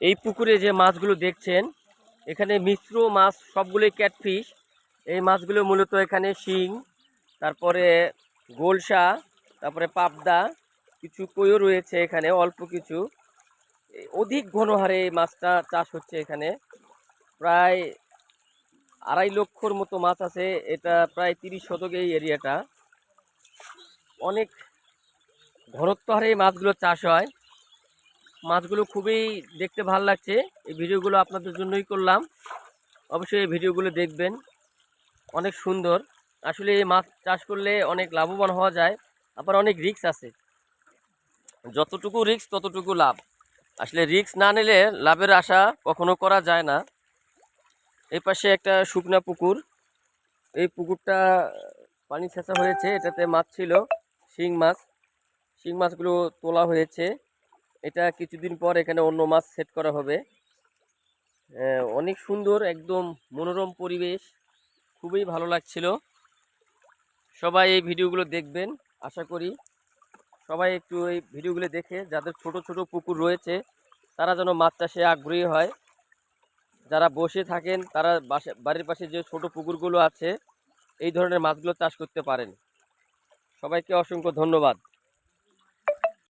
এই পুকুরে যে মাছগুলো দেখছেন এখানে মিশ্র মাছ সবগুলোই ক্যাটফিশ। এই মাছগুলো মূলত এখানে শিং, তারপরে গোলসা, তারপরে পাবদা, কিছু কইও রয়েছে এখানে অল্প কিছু। অধিক ঘন হারে এই মাছটা চাষ হচ্ছে এখানে। প্রায় 2.5 লক্ষর মতো মাছ আছে। এটা প্রায় 30 শতক এই এরিয়াটা। অনেক ঘনত্ব হারে এই মাছগুলো চাষ হয়। মাছগুলো খুবই দেখতে ভালো লাগছে। এই ভিডিওগুলো আপনাদের জন্যই করলাম, অবশ্যই এই ভিডিওগুলো দেখবেন। অনেক সুন্দর। আসলে এই মাছ চাষ করলে অনেক লাভবান হওয়া যায়, আবার অনেক রিস্ক আছে। যতটুকু রিস্ক ততটুকু লাভ। আসলে রিস্ক না নিলে লাভের আশা কখনো করা যায় না। এই পাশে একটা শুকনা পুকুর। এই পুকুরটা পানি ছেঁচা হয়েছে, এটাতে মাছ ছিল, শিং মাছ। শিং মাছগুলো তোলা হয়েছে। এটা কিছুদিন পর এখানে অন্য মাছ সেট করা হবে। অনেক সুন্দর, একদম মনোরম পরিবেশ, খুবই ভালো লাগছিল। সবাই এই ভিডিওগুলো দেখবেন, আশা করি সবাই একটু এই ভিডিওগুলো দেখে যাদের ছোট ছোট পুকুর রয়েছে তারা যেন মাছ চাষে আগ্রহী হয়। যারা বসে থাকেন তারা বাড়ির পাশে যে ছোট পুকুরগুলো আছে এই ধরনের মাছগুলো চাষ করতে পারেন। সবাইকে অসংখ্য ধন্যবাদ।